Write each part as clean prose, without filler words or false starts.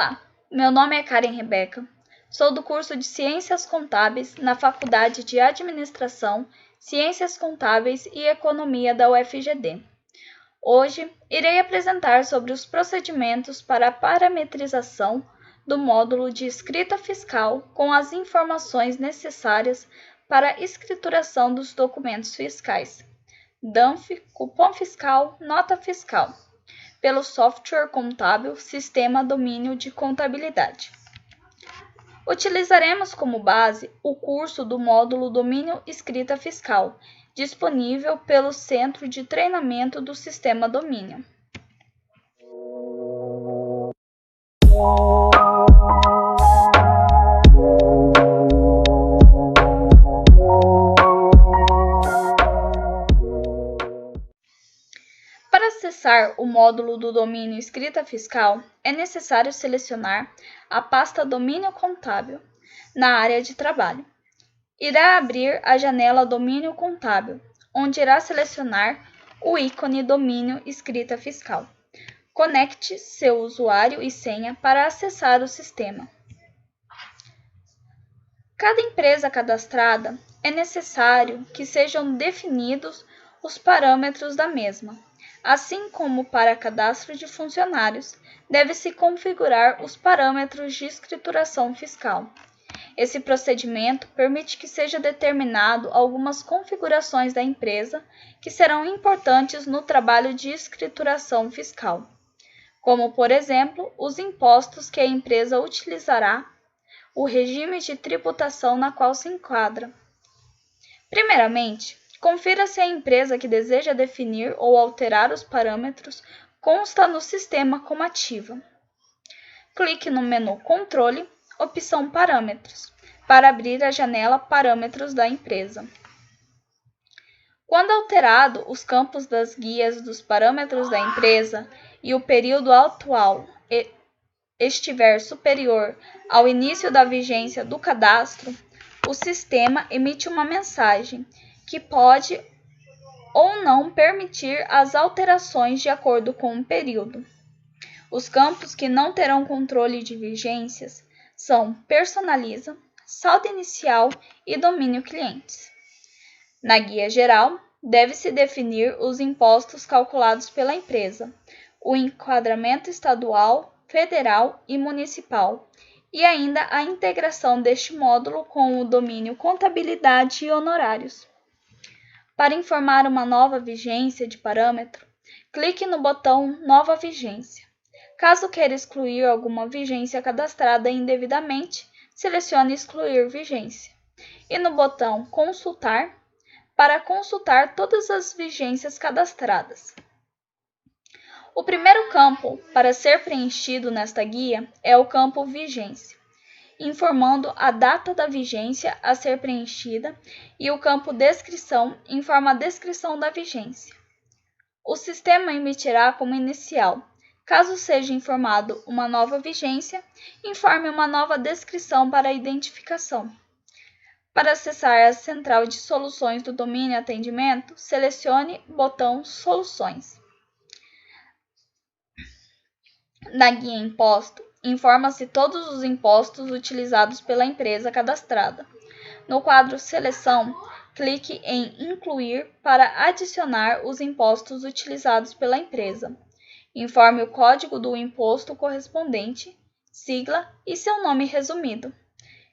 Olá, meu nome é Karen Rebeca, sou do curso de Ciências Contábeis na Faculdade de Administração, Ciências Contábeis e Economia da UFGD. Hoje, irei apresentar sobre os procedimentos para a parametrização do módulo de escrita fiscal com as informações necessárias para a escrituração dos documentos fiscais, DANF, cupom fiscal, nota fiscal, pelo software contábil Sistema Domínio de Contabilidade. Utilizaremos como base o curso do módulo Domínio Escrita Fiscal, disponível pelo Centro de Treinamento do Sistema Domínio. Para acessar o módulo do domínio Escrita Fiscal, é necessário selecionar a pasta Domínio Contábil na área de trabalho. Irá abrir a janela Domínio Contábil, onde irá selecionar o ícone Domínio Escrita Fiscal. Conecte seu usuário e senha para acessar o sistema. Cada empresa cadastrada é necessário que sejam definidos os parâmetros da mesma. Assim como para cadastro de funcionários, deve-se configurar os parâmetros de escrituração fiscal. Esse procedimento permite que seja determinado algumas configurações da empresa que serão importantes no trabalho de escrituração fiscal, como, por exemplo, os impostos que a empresa utilizará, o regime de tributação na qual se enquadra. Primeiramente, confira se a empresa que deseja definir ou alterar os parâmetros consta no sistema como ativa. Clique no menu Controle, opção Parâmetros, para abrir a janela Parâmetros da empresa. Quando alterado os campos das guias dos parâmetros da empresa e o período atual estiver superior ao início da vigência do cadastro, o sistema emite uma mensagem que pode ou não permitir as alterações de acordo com o período. Os campos que não terão controle de vigências são Personaliza, Saldo Inicial e Domínio Clientes. Na guia geral, deve-se definir os impostos calculados pela empresa, o enquadramento estadual, federal e municipal, e ainda a integração deste módulo com o domínio Contabilidade e Honorários. Para informar uma nova vigência de parâmetro, clique no botão Nova Vigência. Caso queira excluir alguma vigência cadastrada indevidamente, selecione Excluir vigência e no botão Consultar para consultar todas as vigências cadastradas. O primeiro campo para ser preenchido nesta guia é o campo Vigência, informando a data da vigência a ser preenchida, e o campo Descrição informa a descrição da vigência. O sistema emitirá como inicial. Caso seja informado uma nova vigência, informe uma nova descrição para a identificação. Para acessar a central de soluções do domínio Atendimento, selecione o botão Soluções. Na guia Imposto, informa-se todos os impostos utilizados pela empresa cadastrada. No quadro Seleção, clique em Incluir para adicionar os impostos utilizados pela empresa. Informe o código do imposto correspondente, sigla e seu nome resumido.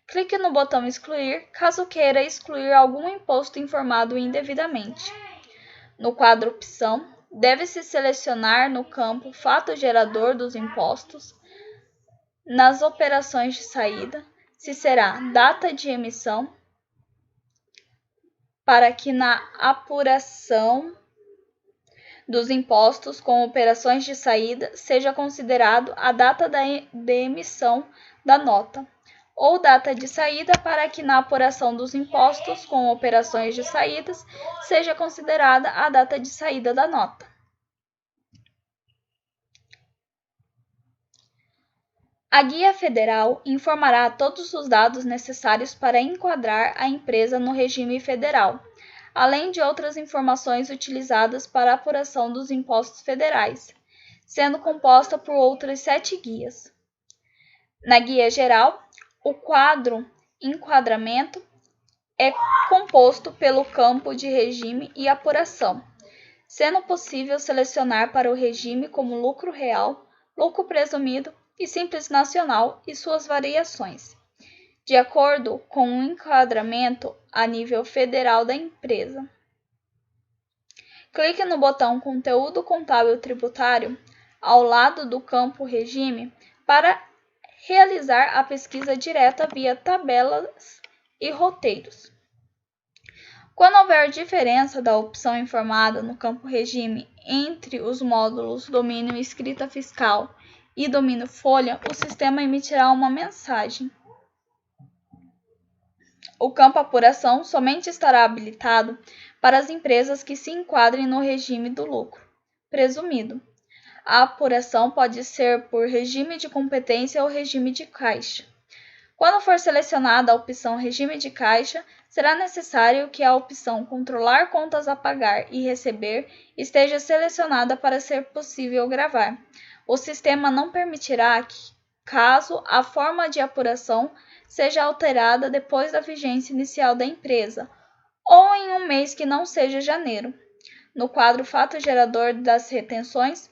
Clique no botão Excluir caso queira excluir algum imposto informado indevidamente. No quadro Opção, deve-se selecionar no campo Fato gerador dos impostos, nas operações de saída, se será data de emissão, para que na apuração dos impostos com operações de saída seja considerado a data de emissão da nota, ou data de saída para que na apuração dos impostos com operações de saídas seja considerada a data de saída da nota. A Guia Federal informará todos os dados necessários para enquadrar a empresa no regime federal, além de outras informações utilizadas para a apuração dos impostos federais, sendo composta por outras 7 guias. Na guia geral, o quadro enquadramento é composto pelo campo de regime e apuração, sendo possível selecionar para o regime como lucro real, lucro presumido e simples nacional e suas variações, de acordo com o enquadramento a nível federal da empresa. Clique no botão Conteúdo Contábil Tributário ao lado do campo Regime para realizar a pesquisa direta via tabelas e roteiros. Quando houver diferença da opção informada no campo Regime entre os módulos Domínio Escrita Fiscal e Domínio Folha, o sistema emitirá uma mensagem. O campo Apuração somente estará habilitado para as empresas que se enquadrem no regime do lucro presumido. A apuração pode ser por regime de competência ou regime de caixa. Quando for selecionada a opção Regime de Caixa, será necessário que a opção Controlar contas a pagar e receber esteja selecionada para ser possível gravar. O sistema não permitirá que, caso a forma de apuração seja alterada depois da vigência inicial da empresa, ou em um mês que não seja janeiro. No quadro Fato Gerador das Retenções,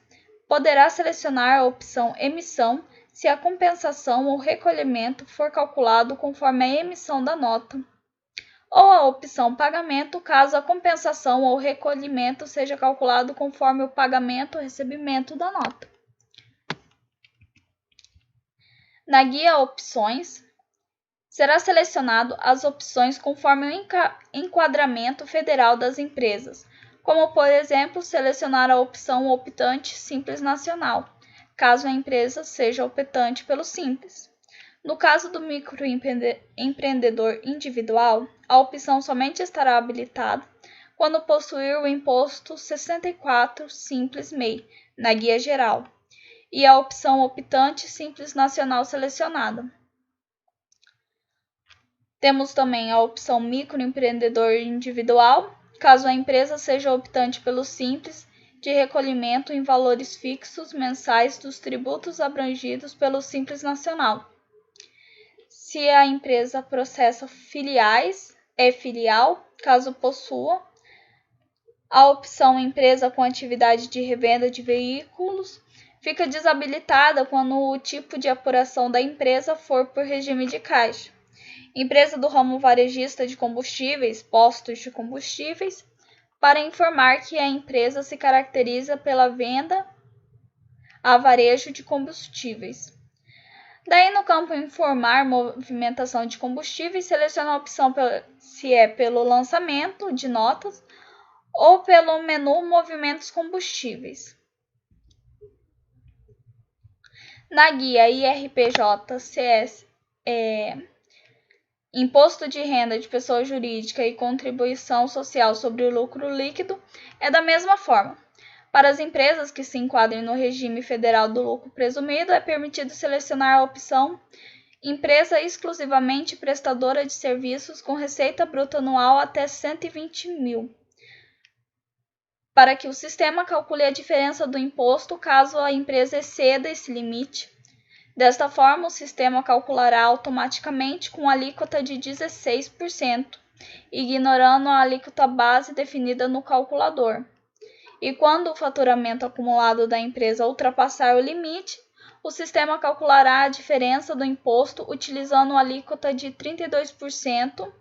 poderá selecionar a opção Emissão se a compensação ou recolhimento for calculado conforme a emissão da nota, ou a opção Pagamento caso a compensação ou recolhimento seja calculado conforme o pagamento ou recebimento da nota. Na guia Opções, será selecionado as opções conforme o enquadramento federal das empresas, como, por exemplo, selecionar a opção Optante Simples Nacional, caso a empresa seja optante pelo Simples. No caso do microempreendedor individual, a opção somente estará habilitada quando possuir o imposto 64 Simples MEI na guia geral e a opção Optante Simples Nacional selecionada. Temos também a opção microempreendedor individual, caso a empresa seja optante pelo Simples, de recolhimento em valores fixos mensais dos tributos abrangidos pelo Simples Nacional. Se a empresa processa filiais, é filial, caso possua. A opção Empresa com atividade de revenda de veículos fica desabilitada quando o tipo de apuração da empresa for por regime de caixa. Empresa do ramo varejista de combustíveis, postos de combustíveis, para informar que a empresa se caracteriza pela venda a varejo de combustíveis. Daí, no campo Informar movimentação de combustíveis, selecione a opção se é pelo lançamento de notas ou pelo menu Movimentos Combustíveis. Na guia IRPJ-CS Imposto de Renda de Pessoa Jurídica e Contribuição Social sobre o Lucro Líquido é da mesma forma. Para as empresas que se enquadrem no regime federal do lucro presumido, é permitido selecionar a opção Empresa exclusivamente prestadora de serviços com receita bruta anual até 120 mil, para que o sistema calcule a diferença do imposto caso a empresa exceda esse limite. Desta forma, o sistema calculará automaticamente com alíquota de 16%, ignorando a alíquota base definida no calculador. E quando o faturamento acumulado da empresa ultrapassar o limite, o sistema calculará a diferença do imposto utilizando a alíquota de 32%.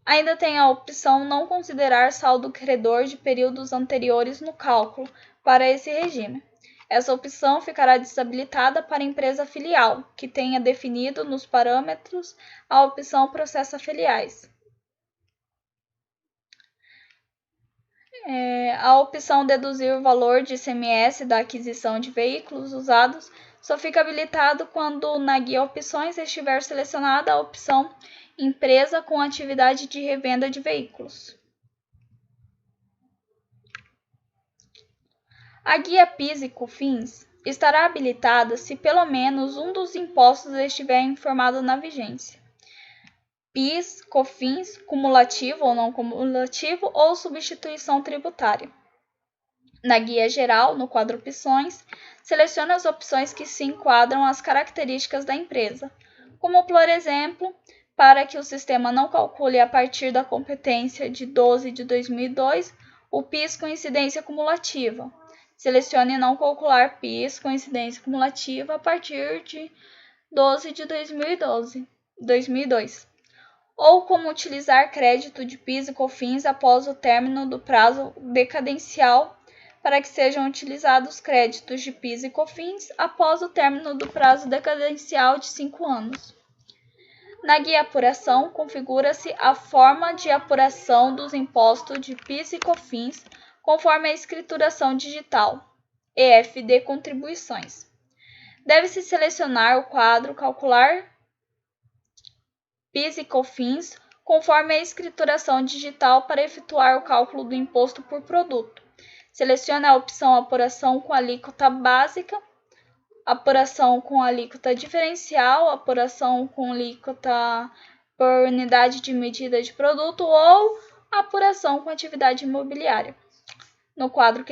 Ainda tem a opção Não considerar saldo credor de períodos anteriores no cálculo para esse regime. Essa opção ficará desabilitada para a empresa filial, que tenha definido nos parâmetros a opção Processa Filiais. A opção Deduzir o valor de ICMS da aquisição de veículos usados só fica habilitado quando na guia Opções estiver selecionada a opção Empresa com atividade de revenda de veículos. A guia PIS e COFINS estará habilitada se pelo menos um dos impostos estiver informado na vigência. PIS, COFINS, cumulativo ou não cumulativo ou substituição tributária. Na guia geral, no quadro Opções, selecione as opções que se enquadram às características da empresa, como, por exemplo, para que o sistema não calcule a partir da competência de 12 de 2002 o PIS com incidência cumulativa. Selecione não calcular PIS com incidência cumulativa a partir de 12 de 2002. Ou como utilizar crédito de PIS e COFINS após o término do prazo decadencial para que sejam utilizados créditos de PIS e COFINS após o término do prazo decadencial de 5 anos. Na guia apuração, configura-se a forma de apuração dos impostos de PIS e COFINS conforme a escrituração digital, EFD Contribuições. Deve-se selecionar o quadro Calcular PIS e COFINS conforme a escrituração digital para efetuar o cálculo do imposto por produto. Selecione a opção Apuração com alíquota básica, apuração com alíquota diferencial, apuração com alíquota por unidade de medida de produto ou apuração com atividade imobiliária. No quadro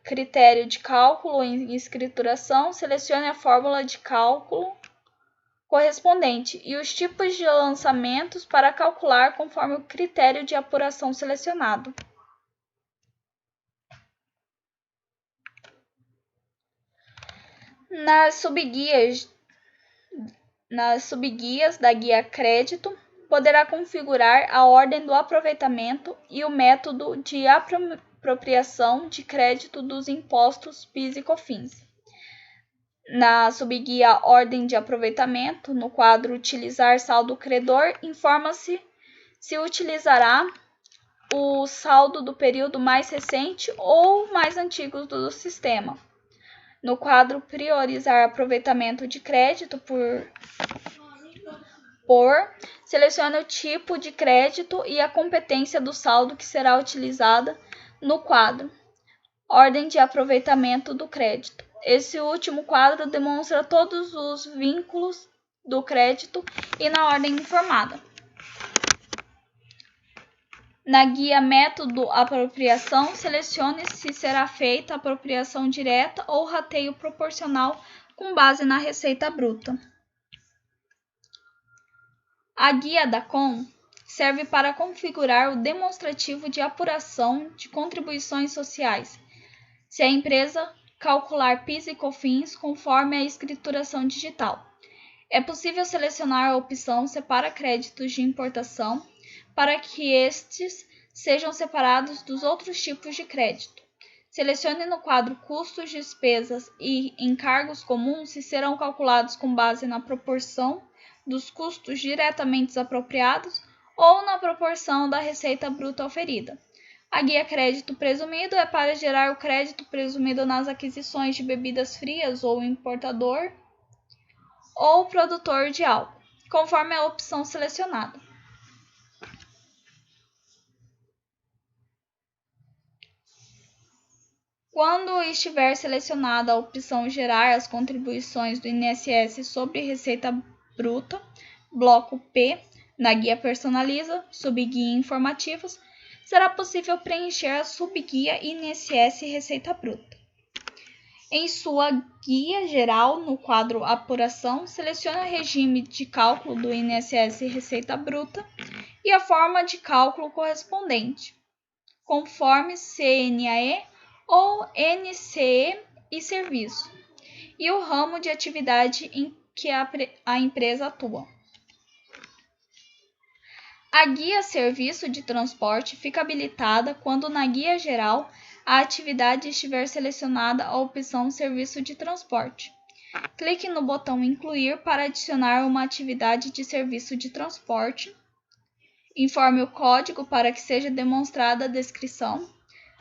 Critério de Cálculo em Escrituração, selecione a fórmula de cálculo correspondente e os tipos de lançamentos para calcular conforme o critério de apuração selecionado. Nas subguias da guia Crédito, poderá configurar a ordem do aproveitamento e o método de apropriação de crédito dos impostos PIS e COFINS. Na subguia Ordem de Aproveitamento, no quadro Utilizar saldo credor, informa-se se utilizará o saldo do período mais recente ou mais antigo do sistema. No quadro Priorizar aproveitamento de crédito selecione o tipo de crédito e a competência do saldo que será utilizada no quadro Ordem de aproveitamento do crédito. Esse último quadro demonstra todos os vínculos do crédito e na ordem informada. Na guia Método Apropriação, selecione se será feita apropriação direta ou rateio proporcional com base na receita bruta. A guia DACOM serve para configurar o demonstrativo de apuração de contribuições sociais, se a empresa calcular PIS e COFINS conforme a escrituração digital. É possível selecionar a opção Separa créditos de importação para que estes sejam separados dos outros tipos de crédito. Selecione no quadro Custos, Despesas e Encargos comuns se serão calculados com base na proporção dos custos diretamente apropriados ou na proporção da receita bruta oferida. A guia Crédito Presumido é para gerar o crédito presumido nas aquisições de bebidas frias ou importador ou produtor de álcool, conforme a opção selecionada. Quando estiver selecionada a opção Gerar as contribuições do INSS sobre receita bruta, bloco P, na guia Personaliza, subguia Informativos, será possível preencher a subguia INSS Receita Bruta. Em sua guia geral, no quadro Apuração, selecione o regime de cálculo do INSS Receita Bruta e a forma de cálculo correspondente, conforme CNAE ou NCE e serviço, e o ramo de atividade em que a empresa atua. A guia Serviço de Transporte fica habilitada quando na guia geral a atividade estiver selecionada a opção Serviço de Transporte. Clique no botão Incluir para adicionar uma atividade de serviço de transporte. Informe o código para que seja demonstrada a descrição,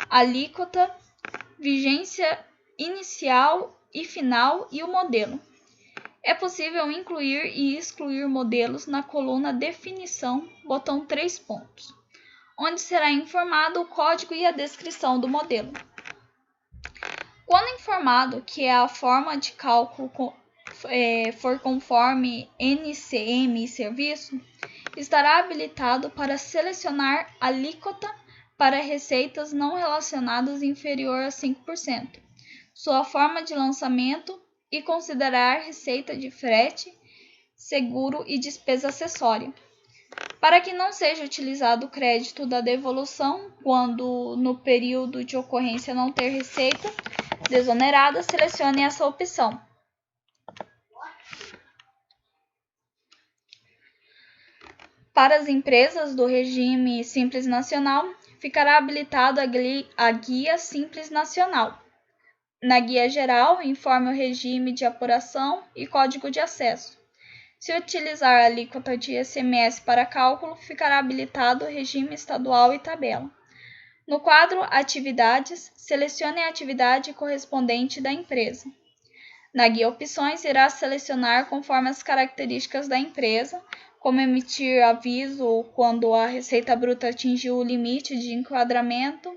alíquota, vigência inicial e final e o modelo. É possível incluir e excluir modelos na coluna Definição, botão 3 pontos, onde será informado o código e a descrição do modelo. Quando informado que a forma de cálculo for conforme NCM e serviço, estará habilitado para selecionar alíquota para receitas não relacionadas inferior a 5%. sua forma de lançamento e considerar receita de frete, seguro e despesa acessória. Para que não seja utilizado o crédito da devolução quando no período de ocorrência não ter receita desonerada, selecione essa opção. Para as empresas do regime Simples Nacional, ficará habilitado a Guia Simples Nacional. Na Guia Geral, informe o regime de apuração e código de acesso. Se utilizar a alíquota de ICMS para cálculo, ficará habilitado o regime estadual e tabela. No quadro Atividades, selecione a atividade correspondente da empresa. Na guia Opções, irá selecionar conforme as características da empresa, como emitir aviso quando a receita bruta atingiu o limite de enquadramento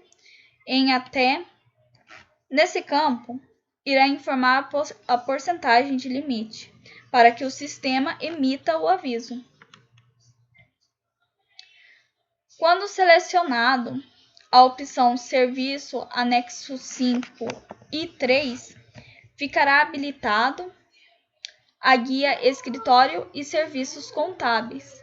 em até. Nesse campo, irá informar a porcentagem de limite, para que o sistema emita o aviso. Quando selecionado a opção Serviço Anexo 5 e 3, ficará habilitado a guia Escritório e Serviços Contábeis,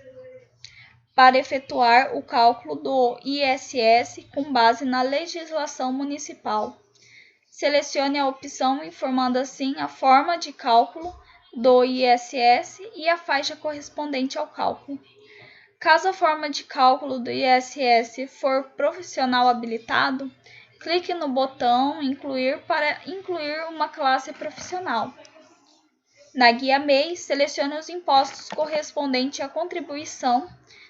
para efetuar o cálculo do ISS com base na legislação municipal. Selecione a opção informando assim a forma de cálculo do ISS e a faixa correspondente ao cálculo. Caso a forma de cálculo do ISS for profissional habilitado, clique no botão Incluir para incluir uma classe profissional. Na guia MEI, selecione os impostos correspondentes à contribuição,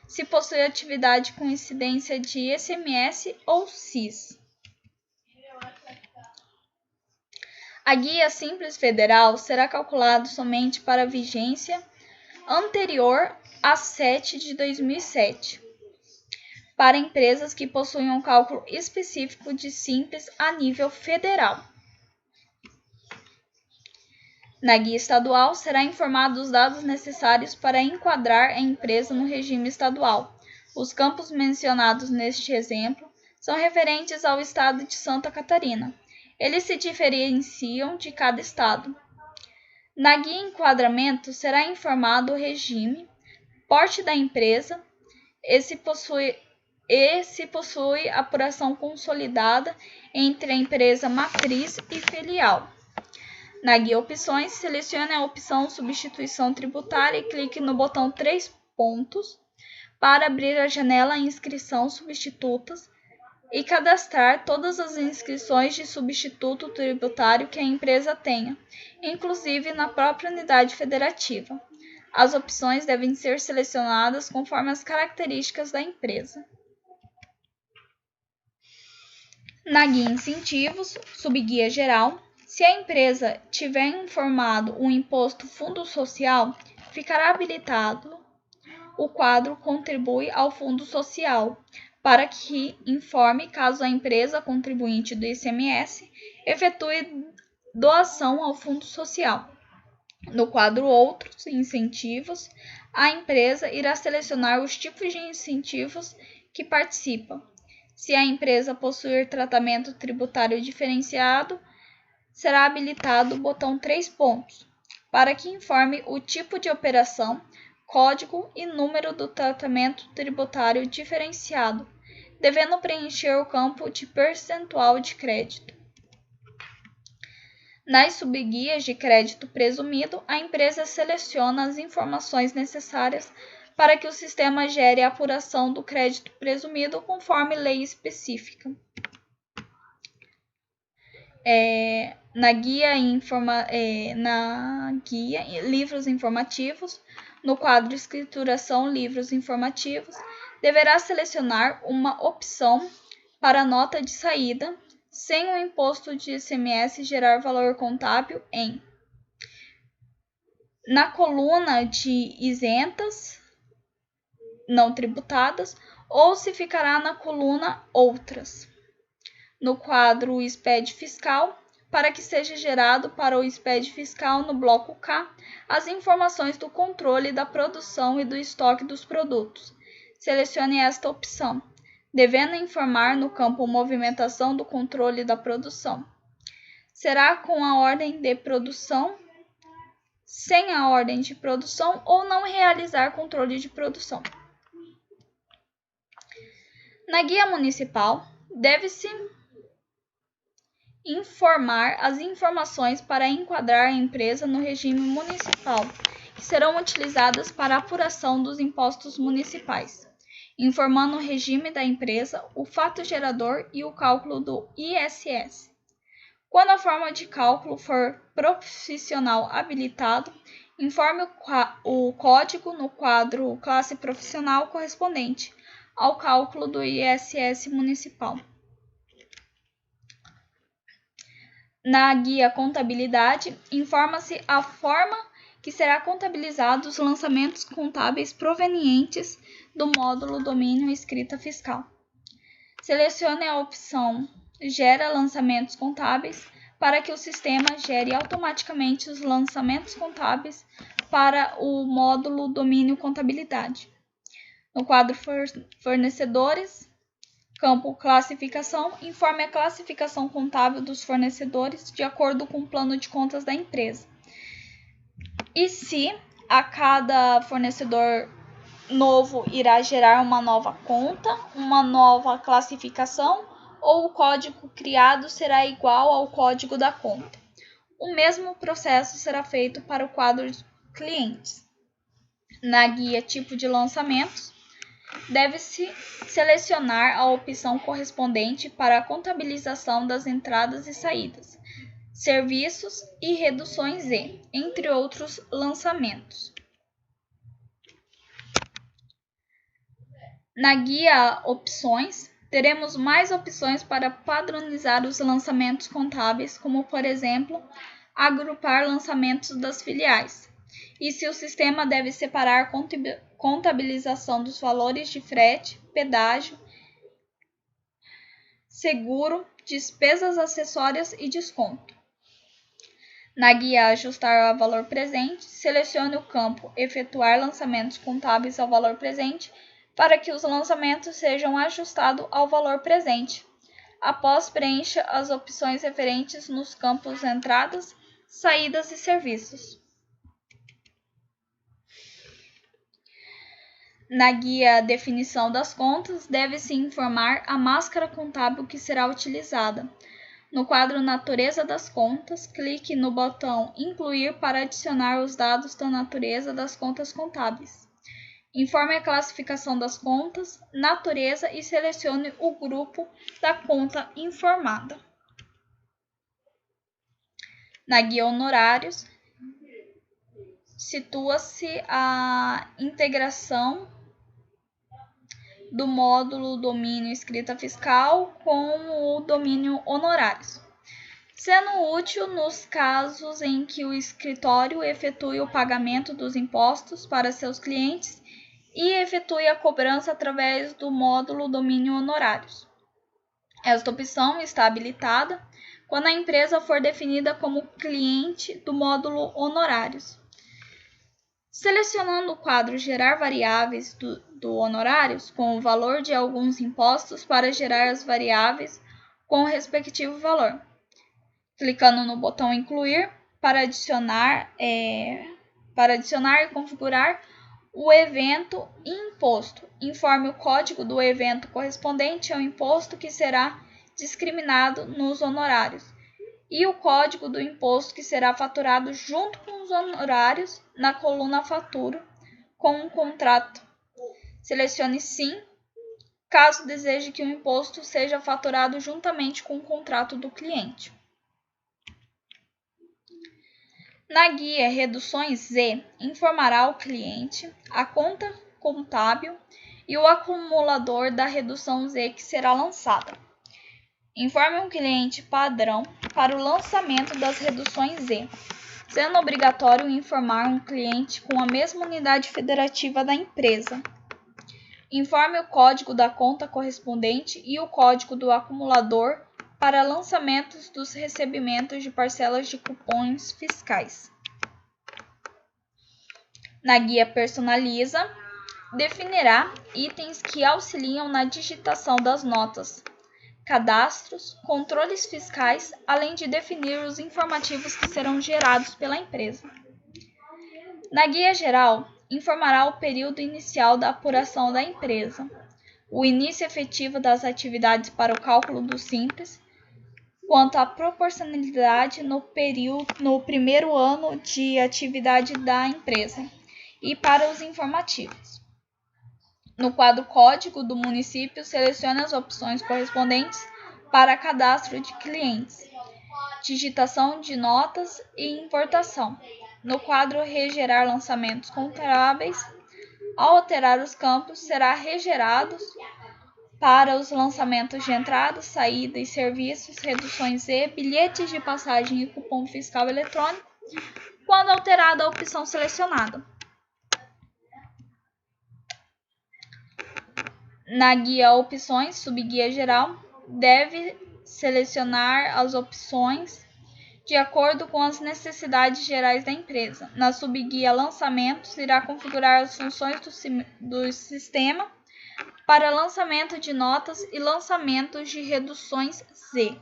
se possui atividade com incidência de ICMS ou CIS. A Guia Simples Federal será calculada somente para a vigência anterior a 7 de 2007, para empresas que possuem um cálculo específico de Simples a nível federal. Na Guia Estadual, será informado os dados necessários para enquadrar a empresa no regime estadual. Os campos mencionados neste exemplo são referentes ao estado de Santa Catarina. Eles se diferenciam de cada estado. Na Guia Enquadramento, será informado o regime, porte da empresa e se possui apuração consolidada entre a empresa matriz e filial. Na Guia Opções, selecione a opção Substituição Tributária e clique no botão 3 pontos para abrir a janela Inscrição Substitutas e cadastrar todas as inscrições de substituto tributário que a empresa tenha, inclusive na própria unidade federativa. As opções devem ser selecionadas conforme as características da empresa. Na Guia Incentivos, Subguia Geral, se a empresa tiver informado o imposto Fundo Social, ficará habilitado o quadro Contribui ao Fundo Social, para que informe caso a empresa contribuinte do ICMS efetue doação ao Fundo Social. No quadro Outros Incentivos, a empresa irá selecionar os tipos de incentivos que participa. Se a empresa possuir tratamento tributário diferenciado, será habilitado o botão 3 pontos, para que informe o tipo de operação, código e número do tratamento tributário diferenciado, devendo preencher o campo de percentual de crédito. Nas subguias de crédito presumido, a empresa seleciona as informações necessárias para que o sistema gere a apuração do crédito presumido conforme lei específica. Na guia Livros Informativos, no quadro Escrituração Livros Informativos, deverá selecionar uma opção para nota de saída, sem o imposto de ICMS gerar valor contábil na coluna de isentas, não tributadas, ou se ficará na coluna Outras. No quadro SPED Fiscal, para que seja gerado para o SPED Fiscal no bloco K as informações do controle da produção e do estoque dos produtos. Selecione esta opção, devendo informar no campo Movimentação do controle da produção. será com a ordem de produção, sem a ordem de produção ou não realizar controle de produção. Na guia municipal, deve-se informar as informações para enquadrar a empresa no regime municipal, que serão utilizadas para a apuração dos impostos municipais, informando o regime da empresa, o fato gerador e o cálculo do ISS. Quando a forma de cálculo for profissional habilitado, informe o código no quadro classe profissional correspondente ao cálculo do ISS municipal. Na guia Contabilidade, informa-se a forma que será contabilizado os lançamentos contábeis provenientes do módulo Domínio Escrita Fiscal. Selecione a opção Gera lançamentos contábeis para que o sistema gere automaticamente os lançamentos contábeis para o módulo Domínio Contabilidade. No quadro Fornecedores, campo Classificação, informe a classificação contábil dos fornecedores de acordo com o plano de contas da empresa. E se a cada fornecedor novo irá gerar uma nova conta, uma nova classificação, ou o código criado será igual ao código da conta. O mesmo processo será feito para o quadro de clientes. Na guia Tipo de Lançamentos, deve-se selecionar a opção correspondente para a contabilização das entradas e saídas, serviços e reduções e, entre outros, lançamentos. Na guia Opções, teremos mais opções para padronizar os lançamentos contábeis, como, por exemplo, agrupar lançamentos das filiais, e se o sistema deve separar contabilização dos valores de frete, pedágio, seguro, despesas acessórias e desconto. Na guia Ajustar ao valor presente, selecione o campo Efetuar lançamentos contábeis ao valor presente para que os lançamentos sejam ajustados ao valor presente. Após, preencha as opções referentes nos campos Entradas, Saídas e Serviços. Na guia Definição das contas, deve-se informar a máscara contábil que será utilizada. No quadro Natureza das contas, clique no botão Incluir para adicionar os dados da natureza das contas contábeis. Informe a classificação das contas, natureza e selecione o grupo da conta informada. Na guia Honorários, situa-se a integração do módulo Domínio Escrita Fiscal com o domínio Honorários, sendo útil nos casos em que o escritório efetue o pagamento dos impostos para seus clientes e efetue a cobrança através do módulo Domínio Honorários. Esta opção está habilitada quando a empresa for definida como cliente do módulo Honorários. Selecionando o quadro Gerar variáveis do Honorários com o valor de alguns impostos para gerar as variáveis com o respectivo valor. Clicando no botão Incluir para adicionar e configurar o evento e imposto. Informe o código do evento correspondente ao imposto que será discriminado nos honorários e o código do imposto que será faturado junto com os honorários na coluna Fatura com um contrato. Selecione Sim, caso deseje que o imposto seja faturado juntamente com o contrato do cliente. Na guia Reduções Z, informará ao cliente a conta contábil e o acumulador da redução Z que será lançada. Informe um cliente padrão para o lançamento das reduções Z, sendo obrigatório informar um cliente com a mesma unidade federativa da empresa. Informe o código da conta correspondente e o código do acumulador para lançamentos dos recebimentos de parcelas de cupons fiscais. Na guia Personaliza, definirá itens que auxiliam na digitação das notas, cadastros, controles fiscais, além de definir os informativos que serão gerados pela empresa. Na guia geral, informará o período inicial da apuração da empresa, o início efetivo das atividades para o cálculo do Simples, quanto à proporcionalidade no primeiro ano de atividade da empresa e para os informativos. No quadro Código do município, selecione as opções correspondentes para cadastro de clientes, digitação de notas e importação. No quadro Regerar lançamentos contábeis, ao alterar os campos, será regerados para os lançamentos de entrada, saída e serviços, reduções e bilhetes de passagem e cupom fiscal eletrônico, quando alterada a opção selecionada. Na guia Opções, subguia geral, deve selecionar as opções de acordo com as necessidades gerais da empresa. Na subguia Lançamentos, irá configurar as funções do sistema para lançamento de notas e lançamentos de reduções Z.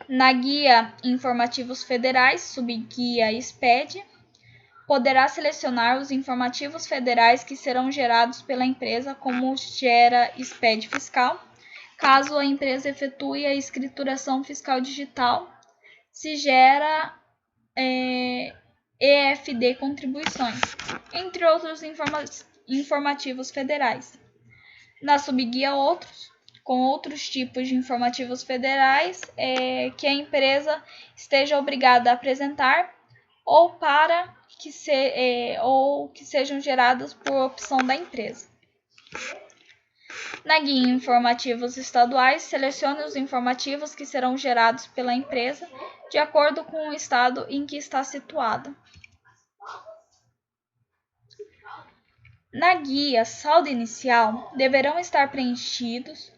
Na guia Informativos Federais, subguia SPED, poderá selecionar os informativos federais que serão gerados pela empresa, como gera SPED fiscal, caso a empresa efetue a escrituração fiscal digital, se gera EFD contribuições, entre outros informativos federais. Na subguia Outros, com outros tipos de informativos federais que a empresa esteja obrigada a apresentar ou que sejam geradas por opção da empresa. Na guia Informativos Estaduais, selecione os informativos que serão gerados pela empresa de acordo com o estado em que está situado. Na guia Saldo Inicial, deverão estar preenchidos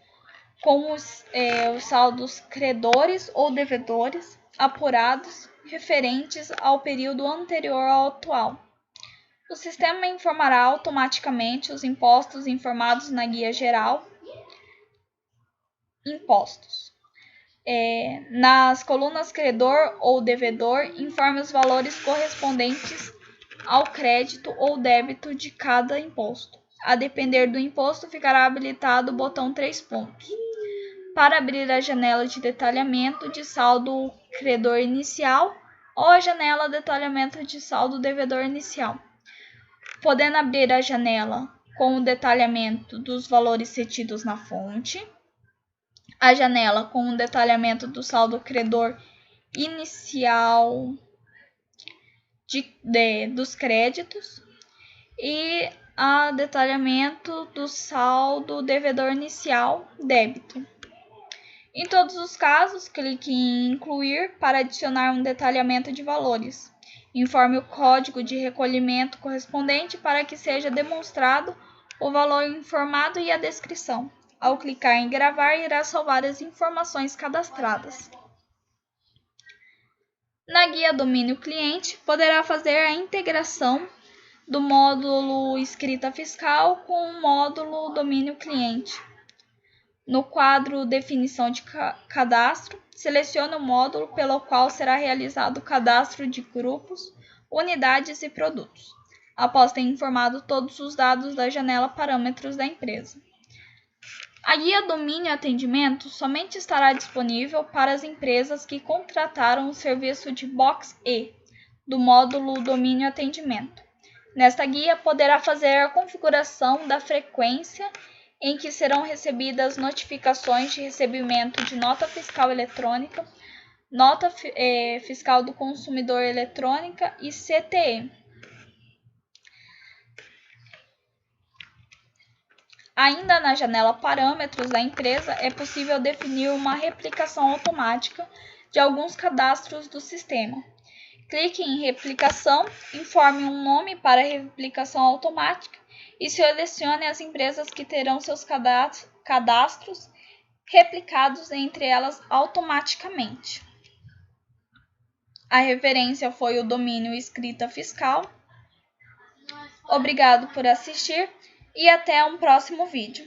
com os saldos credores ou devedores apurados referentes ao período anterior ao atual. O sistema informará automaticamente os impostos informados na guia geral Impostos. Nas colunas credor ou devedor, informe os valores correspondentes ao crédito ou débito de cada imposto. A depender do imposto, ficará habilitado o botão 3 pontos. Para abrir a janela de detalhamento de saldo credor inicial ou a janela detalhamento de saldo devedor inicial, podendo abrir a janela com o detalhamento dos valores retidos na fonte, a janela com o detalhamento do saldo credor inicial dos créditos e a detalhamento do saldo devedor inicial débito. Em todos os casos, clique em Incluir para adicionar um detalhamento de valores. Informe o código de recolhimento correspondente para que seja demonstrado o valor informado e a descrição. Ao clicar em Gravar, irá salvar as informações cadastradas. Na guia Domínio Cliente, poderá fazer a integração do módulo Escrita Fiscal com o módulo Domínio Cliente. No quadro Definição de Cadastro, selecione o módulo pelo qual será realizado o cadastro de grupos, unidades e produtos, após ter informado todos os dados da janela Parâmetros da empresa. A guia Domínio Atendimento somente estará disponível para as empresas que contrataram o serviço de Box E do módulo Domínio Atendimento. Nesta guia, poderá fazer a configuração da frequência em que serão recebidas notificações de recebimento de nota fiscal eletrônica, nota fiscal do consumidor eletrônica e CTE. Ainda na janela Parâmetros da empresa, é possível definir uma replicação automática de alguns cadastros do sistema. Clique em Replicação, informe um nome para a replicação automática e selecione as empresas que terão seus cadastros replicados entre elas automaticamente. A referência foi o domínio Escrita Fiscal. Obrigado por assistir e até um próximo vídeo.